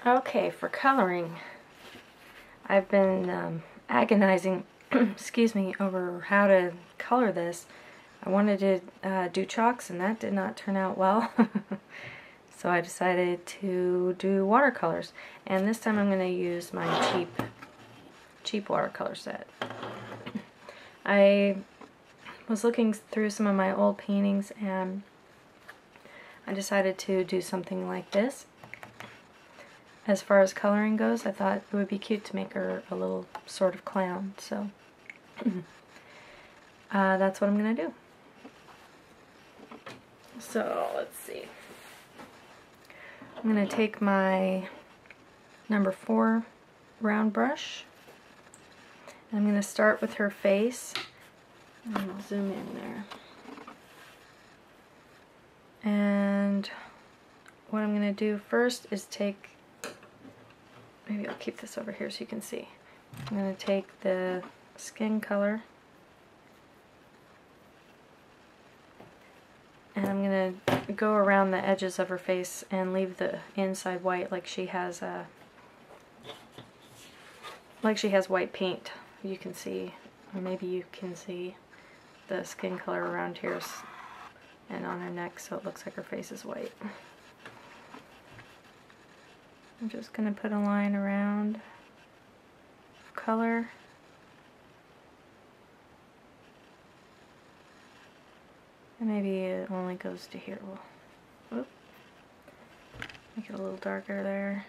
Okay, for coloring, I've been agonizing excuse me, over how to color this. I wanted to do chalks, and that did not turn out well. So I decided to do watercolors, and this time I'm going to use my cheap watercolor set. I was looking through some of my old paintings, and I decided to do something like this. As far as coloring goes, I thought it would be cute to make her a little sort of clown, so that's what I'm going to do. So let's see. I'm going to take my number 4 round brush, and I'm going to start with her face. I'm going to zoom in there. And what I'm going to do first is take, maybe I'll keep this over here so you can see. I'm going to take the skin color, and I'm going to go around the edges of her face and leave the inside white, like she has white paint. You can see, or maybe you can see the skin color around here and on her neck, so it looks like her face is white. I'm just going to put a line around color. And maybe it only goes to here. Whoop. Make it a little darker there.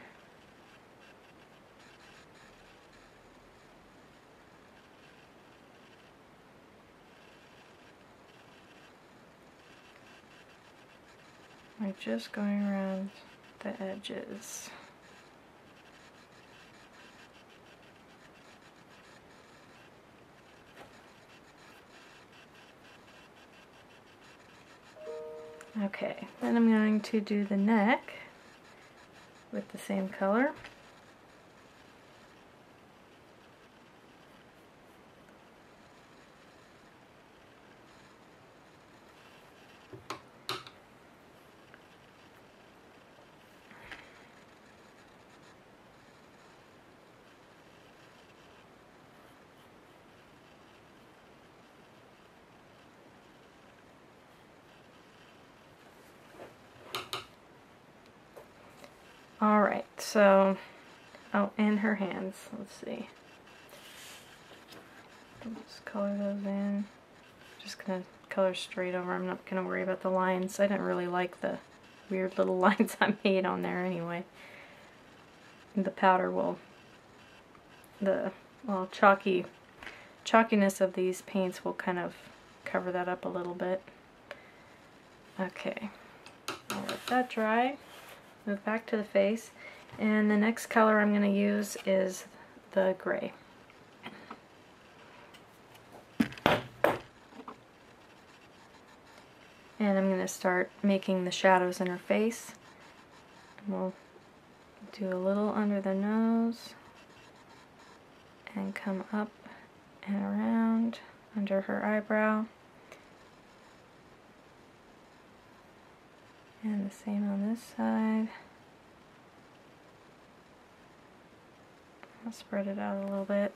We're just going around the edges. Okay, then I'm going to do the neck with the same color. Alright, so, oh, and her hands, let's see. I'll just color those in. Just gonna color straight over. I'm not gonna worry about the lines. I didn't really like the weird little lines I made on there anyway. The powder will, well, chalkiness of these paints will kind of cover that up a little bit. Okay, I'll let that dry. Move back to the face, and the next color I'm going to use is the gray. And I'm going to start making the shadows in her face. And we'll do a little under the nose and come up and around under her eyebrow. And the same on this side. I'll spread it out a little bit.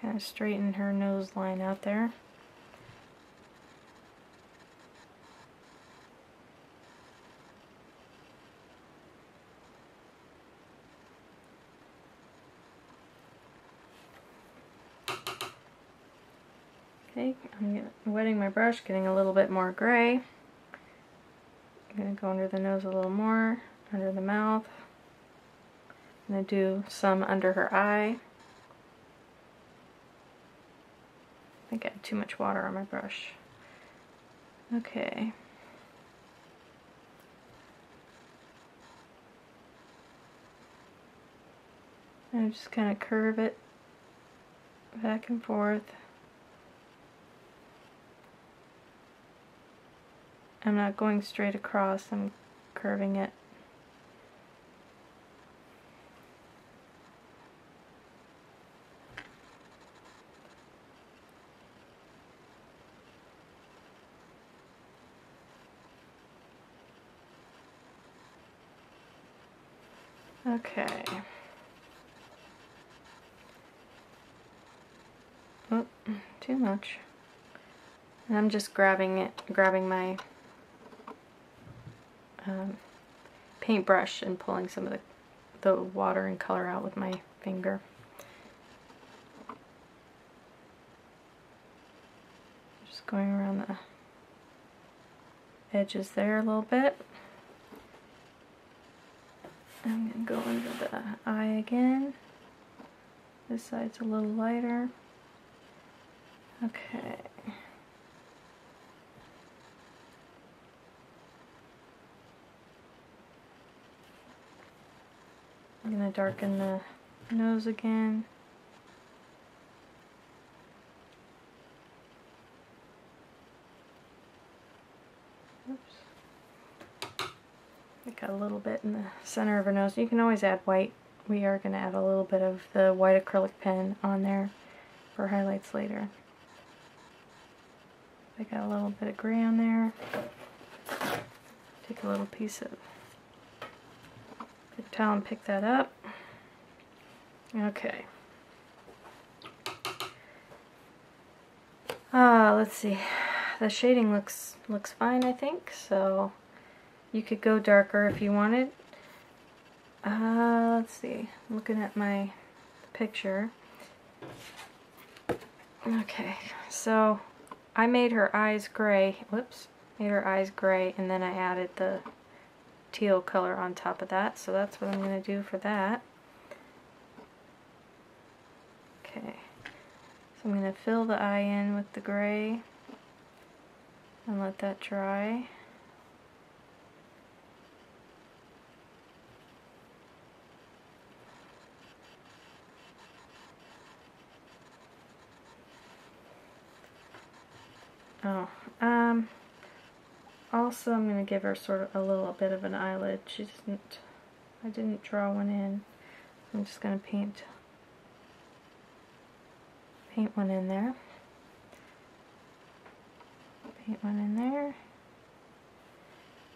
Kind of straighten her nose line out there. Okay, I'm wetting my brush, getting a little bit more gray. I'm going to go under the nose a little more, under the mouth. I'm going to do some under her eye. I think I had too much water on my brush. Okay. And just kind of curve it back and forth. I'm not going straight across, I'm curving it. Okay. Oh, too much. And I'm just grabbing my paintbrush and pulling some of the water and color out with my finger. Just going around the edges there a little bit. I'm going to go under the eye again. This side's a little lighter. Okay. I'm going to darken the nose again. Oops. I got a little bit in the center of her nose. You can always add white. We are going to add a little bit of the white acrylic pen on there for highlights later. I got a little bit of gray on there. Take a little piece of big towel and pick that up. Okay. Let's see. The shading looks fine, I think. So you could go darker if you wanted. Let's see. I'm looking at my picture. Okay, so I made her eyes gray. Whoops. Made her eyes gray, and then I added the teal color on top of that. So that's what I'm going to do for that. Okay. So I'm going to fill the eye in with the gray and let that dry. Oh, also I'm going to give her sort of a little bit of an eyelid. I didn't draw one in. I'm just going to paint one in there. Paint one in there.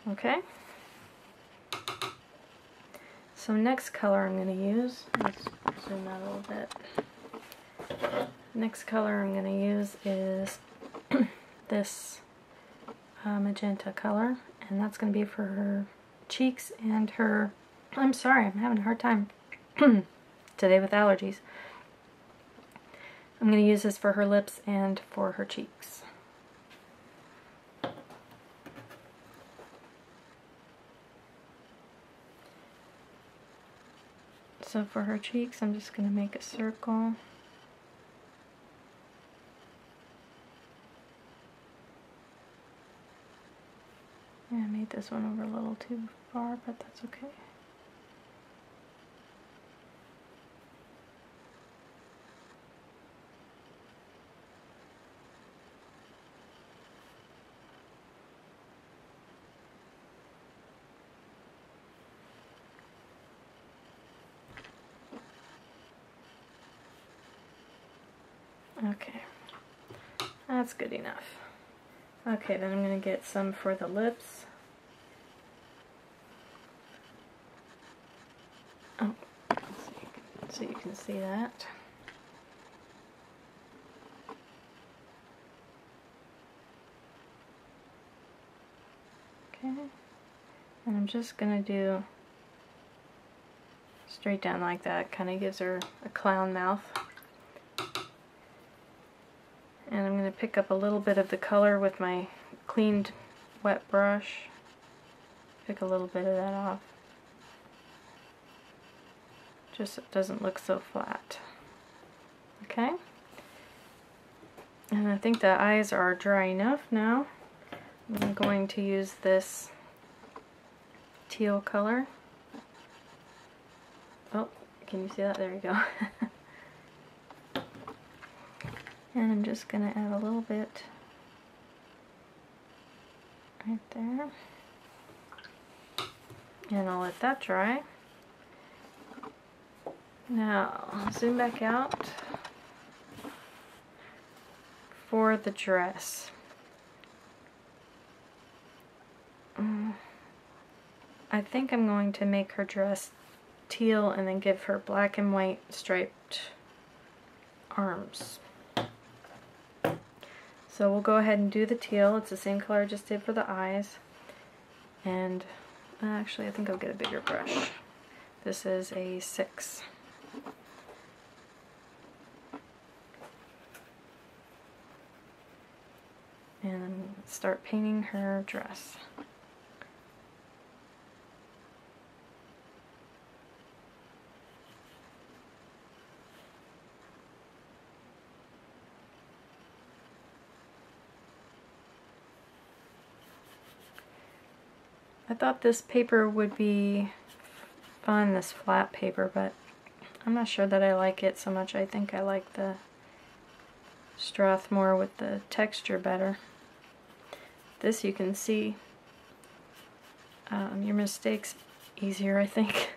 Okay. So next color I'm going to use, let's zoom out a little bit. Next color I'm going to use is this magenta color, and that's going to be for her cheeks and her, I'm sorry, I'm having a hard time today with allergies. I'm going to use this for her lips and for her cheeks. So for her cheeks, I'm just going to make a circle. Yeah, I made this one over a little too far, but that's okay. Okay, that's good enough. Okay, then I'm going to get some for the lips. Oh, so you can see that. Okay, and I'm just going to do straight down like that. Kind of gives her a clown mouth. And I'm going to pick up a little bit of the color with my cleaned wet brush. Pick a little bit of that off. Just so it doesn't look so flat. Okay? And I think the eyes are dry enough now. I'm going to use this teal color. Oh, can you see that? There you go. And I'm just going to add a little bit right there. And I'll let that dry. Now, I'll zoom back out for the dress. I think I'm going to make her dress teal and then give her black and white striped arms. So we'll go ahead and do the teal. It's the same color I just did for the eyes. And actually I think I'll get a bigger brush. This is a 6. And start painting her dress. I thought this paper would be fun, this flat paper, but I'm not sure that I like it so much. I think I like the Strathmore with the texture better. This you can see your mistakes easier, I think.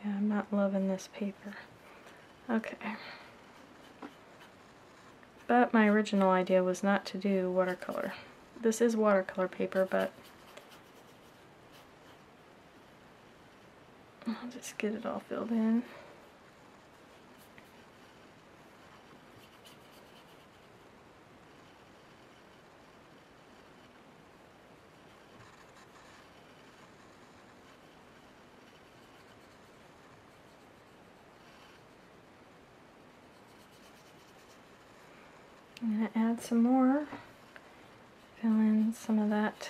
Yeah, I'm not loving this paper. Okay. But my original idea was not to do watercolor. This is watercolor paper, but I'll just get it all filled in. I'm going to add some more, fill in some of that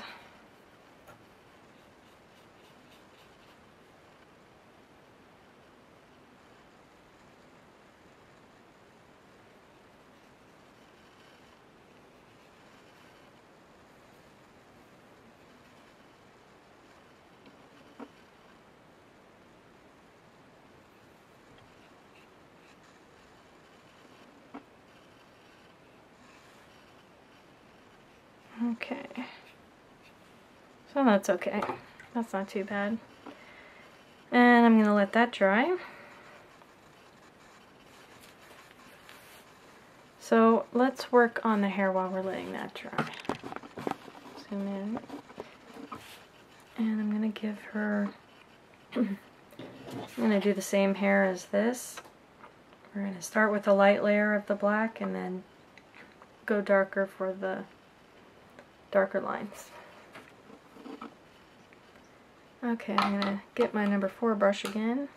Okay, so that's okay. That's not too bad. And I'm going to let that dry. So let's work on the hair while we're letting that dry. Zoom in. And I'm going to give her, I'm going to do the same hair as this. We're going to start with a light layer of the black and then go darker for the darker lines. Okay, I'm going to get my number 4 brush again.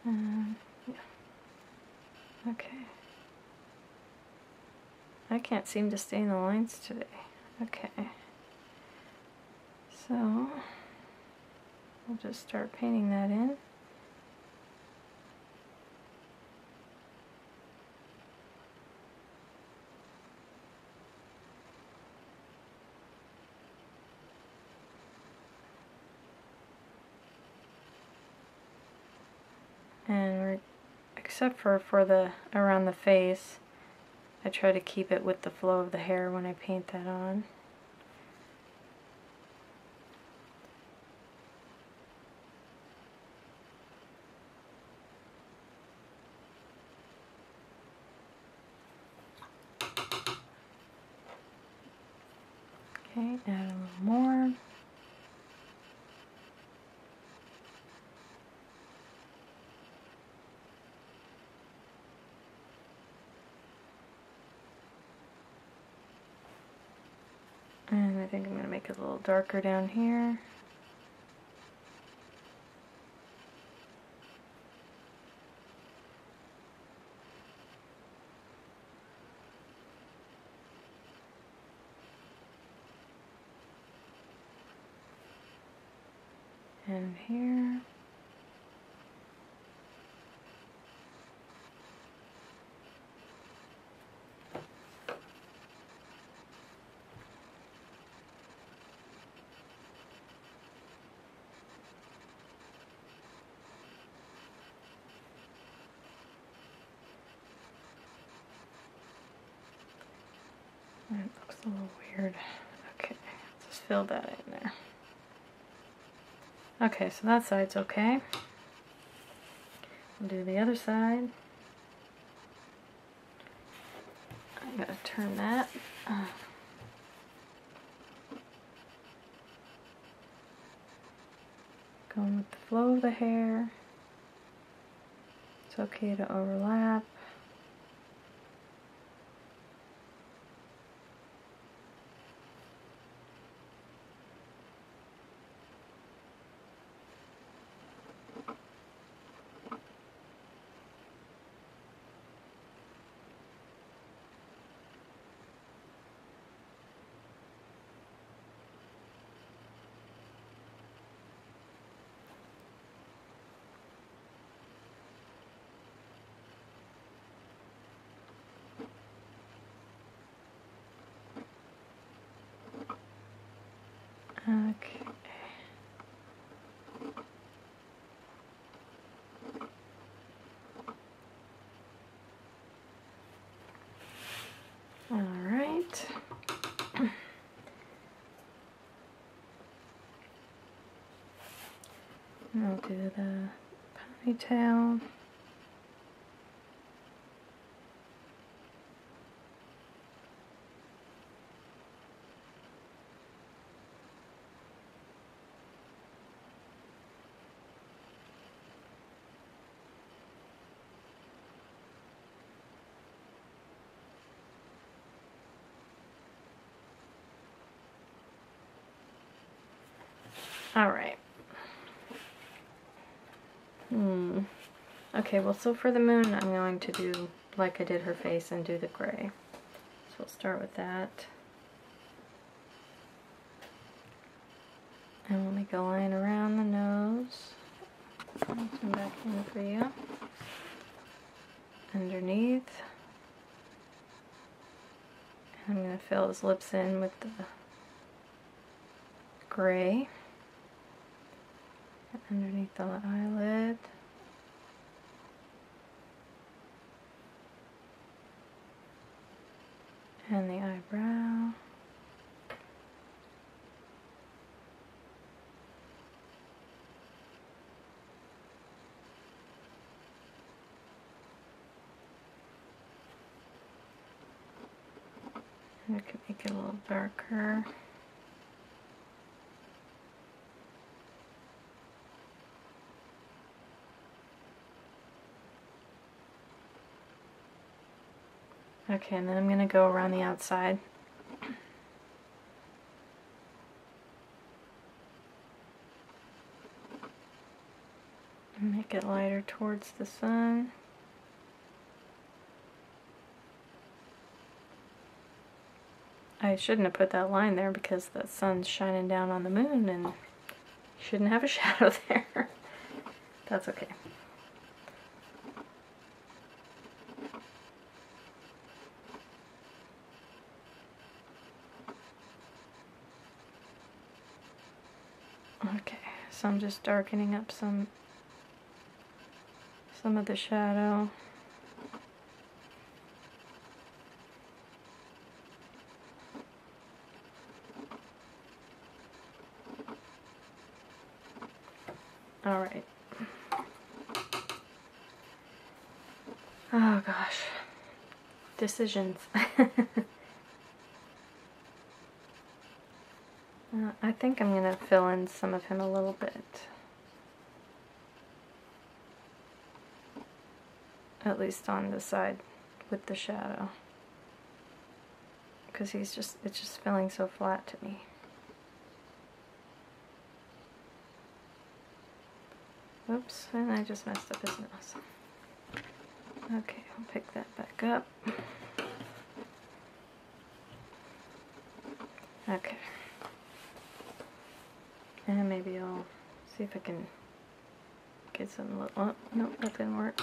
Yeah. Okay. I can't seem to stay in the lines today. Okay. So, I'll just start painting that in. And except for the around the face, I try to keep it with the flow of the hair when I paint that on. Okay, add a little more. And I think I'm going to make it a little darker down here. And here. That looks a little weird. Okay, just fill that in there. Okay, so that side's okay. We'll do the other side. I'm gonna turn that. Going with the flow of the hair. It's okay to overlap. Okay. All right. And I'll do the ponytail. All right. Okay, well, so for the moon, I'm going to do like I did her face and do the gray. So we'll start with that. And we'll make a line around the nose. Come back in for you. Underneath. And I'm going to fill his lips in with the gray. Underneath the eyelid. And the eyebrow. And we can make it a little darker. Okay, and then I'm going to go around the outside. And make it lighter towards the sun. I shouldn't have put that line there because the sun's shining down on the moon and you shouldn't have a shadow there. That's okay. Okay, so I'm just darkening up some of the shadow. All right. Oh gosh. Decisions. I think I'm going to fill in some of him a little bit. At least on the side with the shadow. Because it's just feeling so flat to me. Oops, and I just messed up his nose. Okay, I'll pick that back up. Okay. And maybe I'll see if I can get some, oh, nope, that didn't work.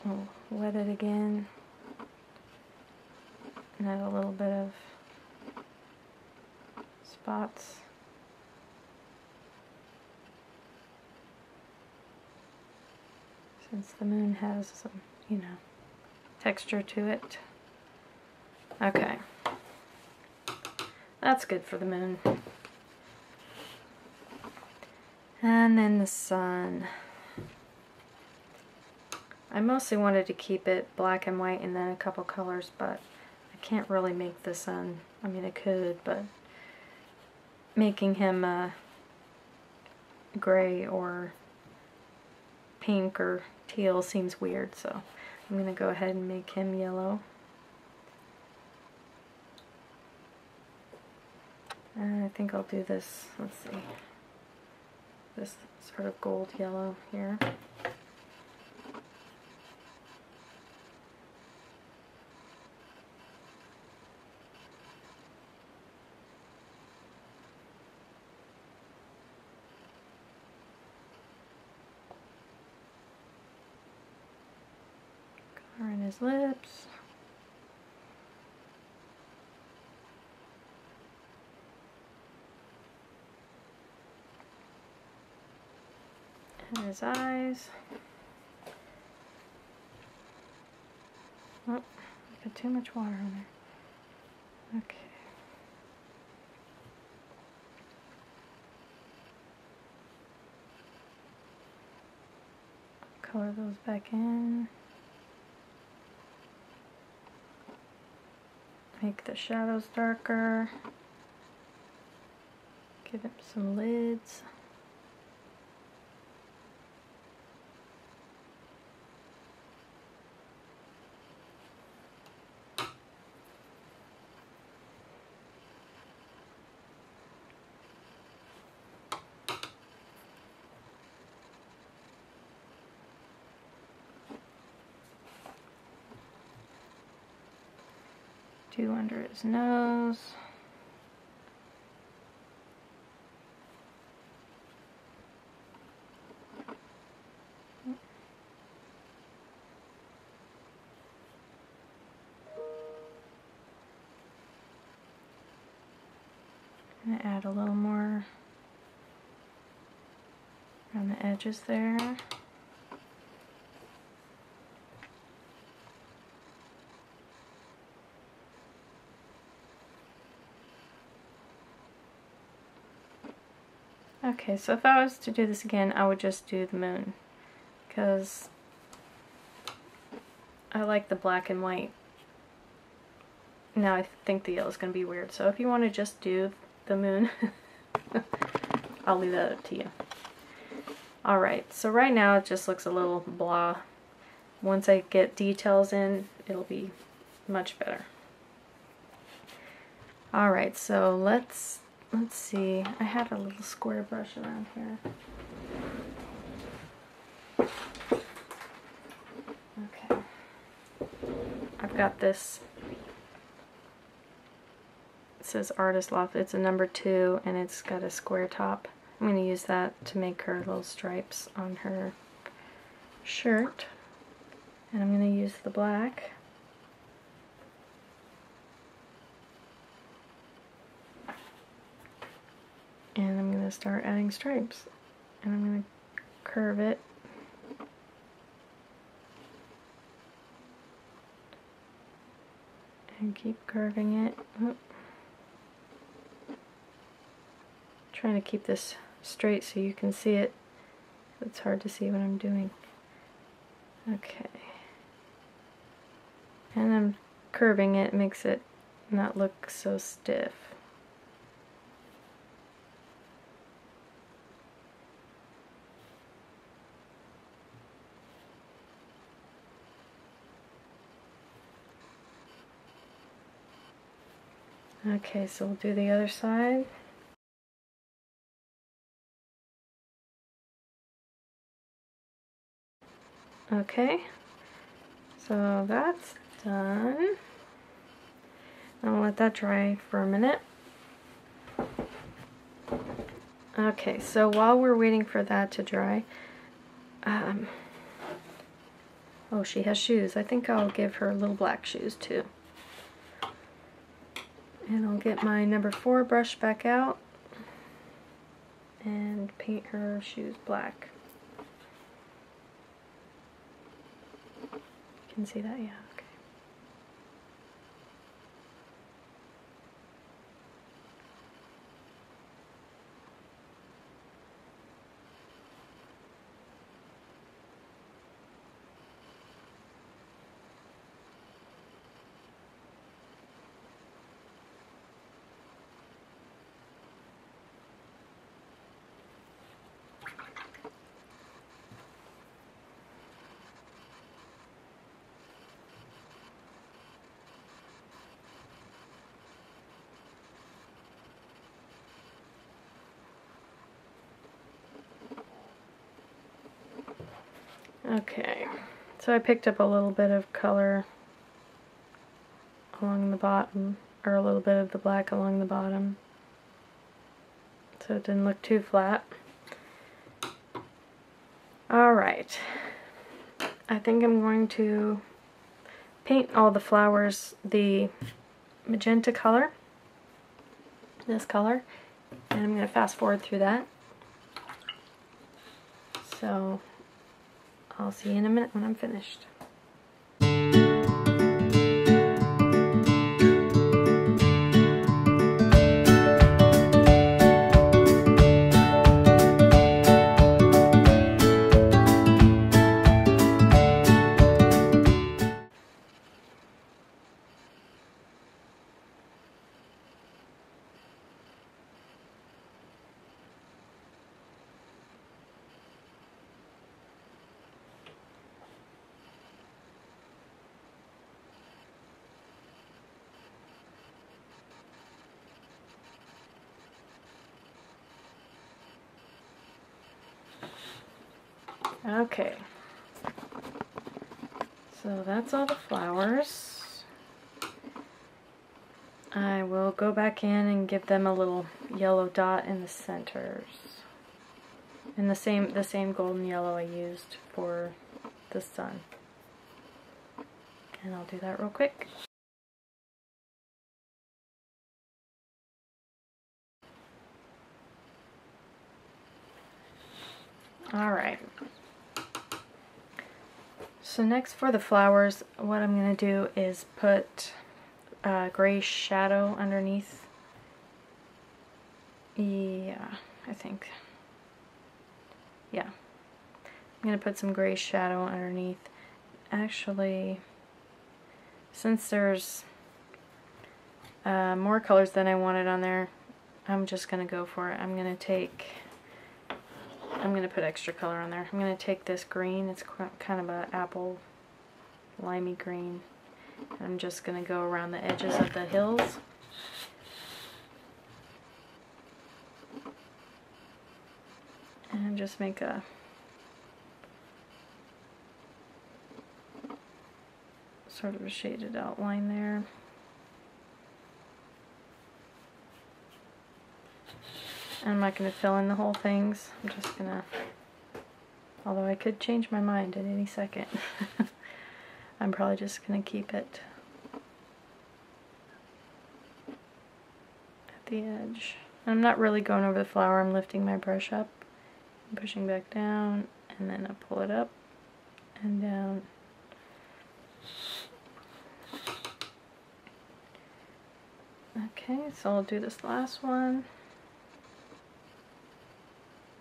I'll wet it again. And add a little bit of spots. Since the moon has some, you know, texture to it. Okay. That's good for the moon. And then the sun. I mostly wanted to keep it black and white and then a couple colors, but I can't really make the sun. I mean, I could, but making him gray or pink or teal seems weird, so I'm going to go ahead and make him yellow. And I think I'll do this, let's see, this sort of gold yellow here. Color in his lips. And his eyes. Oh, I got too much water on there. Okay. Color those back in. Make the shadows darker. Give him some lids. Do under his nose. I'm going to add a little more around the edges there. Okay, so if I was to do this again, I would just do the moon, because I like the black and white. Now I think the yellow is going to be weird, so if you want to just do the moon, I'll leave that up to you. Alright, so right now it just looks a little blah. Once I get details in, it'll be much better. Alright, so let's see. I had a little square brush around here. Okay. I've got this. It says Artist Loft. It's a number 2 and it's got a square top. I'm going to use that to make her little stripes on her shirt. And I'm going to use the black. And I'm going to start adding stripes. And I'm going to curve it. And keep curving it. Oop. Trying to keep this straight so you can see it. It's hard to see what I'm doing. Okay. And I'm curving it, makes it not look so stiff. Okay, so we'll do the other side. Okay, so that's done. I'll let that dry for a minute. Okay, so while we're waiting for that to dry, oh, she has shoes. I think I'll give her little black shoes too. And I'll get my number 4 brush back out and paint her shoes black. You can see that? Yeah, okay. Okay, so I picked up a little bit of color along the bottom, or a little bit of the black along the bottom, so it didn't look too flat. Alright, I think I'm going to paint all the flowers the magenta color, this color, and I'm going to fast forward through that. So I'll see you in a minute when I'm finished. Okay, so that's all the flowers. I will go back in and give them a little yellow dot in the centers, and the same golden yellow I used for the sun. And I'll do that real quick. Alright. So next for the flowers, what I'm going to do is put gray shadow underneath. Yeah, I think. Yeah. I'm going to put some gray shadow underneath. Actually, since there's more colors than I wanted on there, I'm just going to go for it. I'm going to put extra color on there. I'm going to take this green, it's kind of an apple limey green. I'm just going to go around the edges of the hills. And just make a sort of a shaded outline there. And I'm not going to fill in the whole things. I'm just going to, although I could change my mind at any second. I'm probably just going to keep it at the edge. I'm not really going over the flower, I'm lifting my brush up, and pushing back down, and then I pull it up and down. Okay, so I'll do this last one.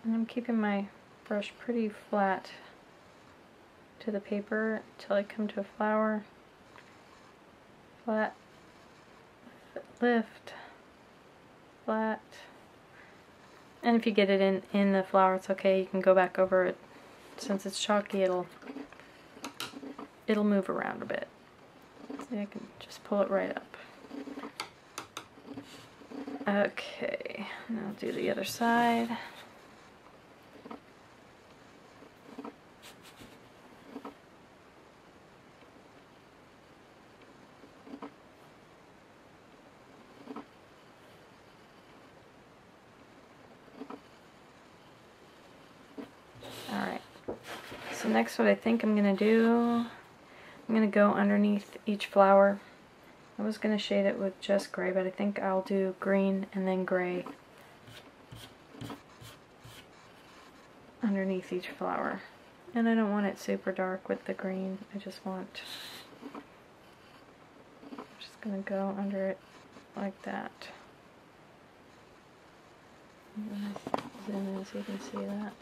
And I'm keeping my brush pretty flat to the paper until I come to a flower. Flat, lift, flat. And if you get it in the flower, it's okay. You can go back over it. Since it's chalky, it'll move around a bit. See, I can just pull it right up. Okay, now I'll do the other side. Alright, so next what I think I'm going to do, I'm going to go underneath each flower. I was going to shade it with just gray, but I think I'll do green and then gray underneath each flower. And I don't want it super dark with the green, I just want, I'm just going to go under it like that. Zoom in so you can see that.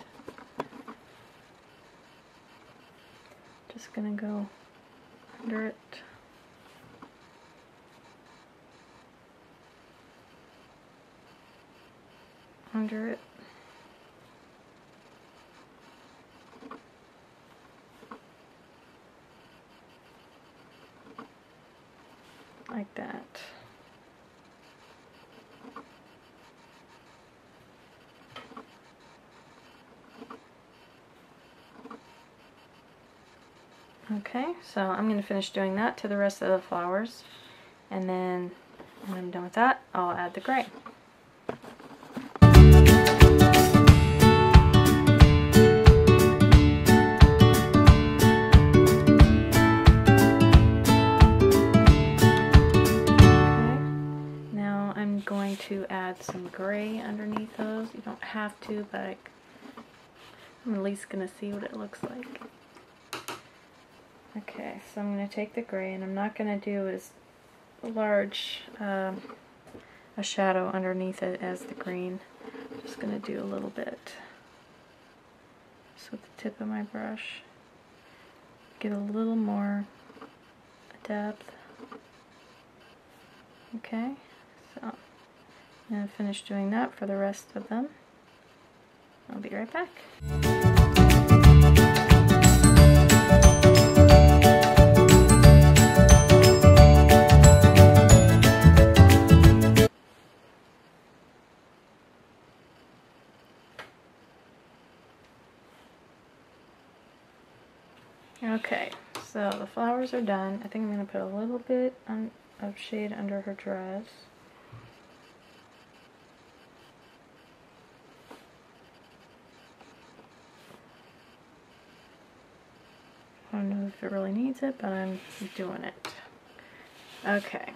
Just going to go under it. Under it. Like that. Okay, so I'm going to finish doing that to the rest of the flowers, and then when I'm done with that, I'll add the gray. Going to add some gray underneath those. You don't have to, but I'm at least going to see what it looks like. Okay, so I'm going to take the gray, and I'm not going to do as large a shadow underneath it as the green. I'm just going to do a little bit just with the tip of my brush. Get a little more depth. Okay, so I'm going to finish doing that for the rest of them. I'll be right back. Okay, so the flowers are done. I think I'm going to put a little bit of shade under her dress. I don't know if it really needs it, but I'm doing it. Okay.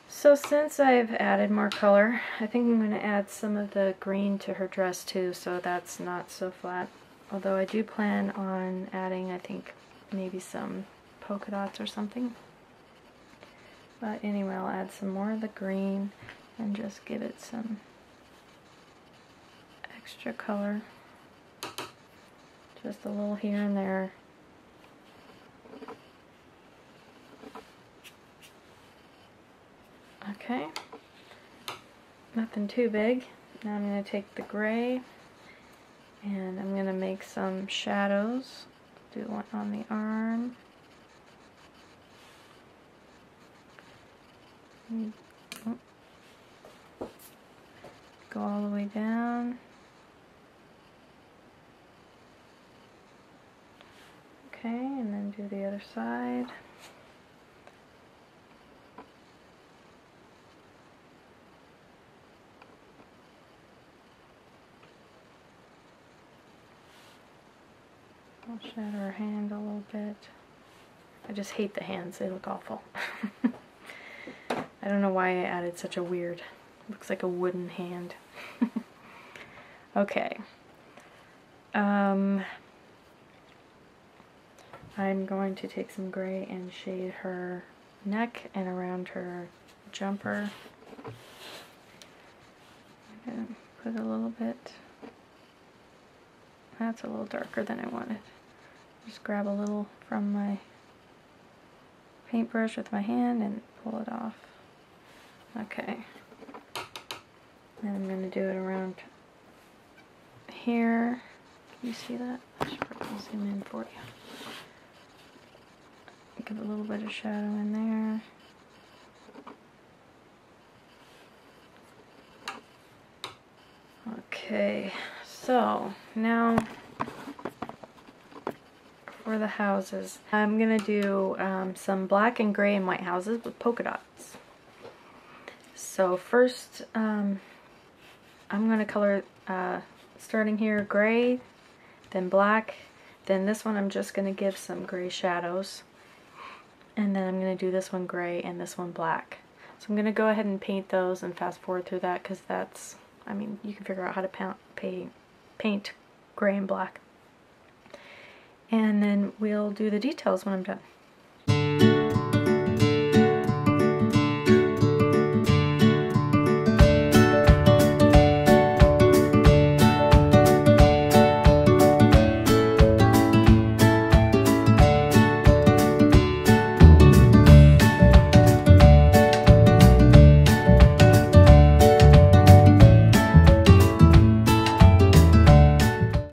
So since I've added more color, I think I'm going to add some of the green to her dress too, so that's not so flat. Although I do plan on adding, I think, maybe some polka dots or something. But anyway, I'll add some more of the green and just give it some extra color. Just a little here and there. Okay, nothing too big. Now I'm going to take the gray and I'm going to make some shadows. Do one on the arm. Go all the way down. Okay, and then do the other side. I'll shadow her hand a little bit. I just hate the hands, they look awful. I don't know why I added such a weird, looks like a wooden hand. Okay. I'm going to take some gray and shade her neck and around her jumper. I'm going to put a little bit. That's a little darker than I wanted. Just grab a little from my paintbrush with my hand and pull it off. Okay. And I'm going to do it around here. Can you see that? I should probably zoom in for you. Give a little bit of shadow in there. Okay, so now for the houses. I'm going to do some black and gray and white houses with polka dots. So first I'm going to color starting here gray, then black, then this one I'm just going to give some gray shadows. And then I'm going to do this one gray and this one black. So I'm going to go ahead and paint those and fast forward through that because that's, I mean, you can figure out how to paint gray and black. And then we'll do the details when I'm done.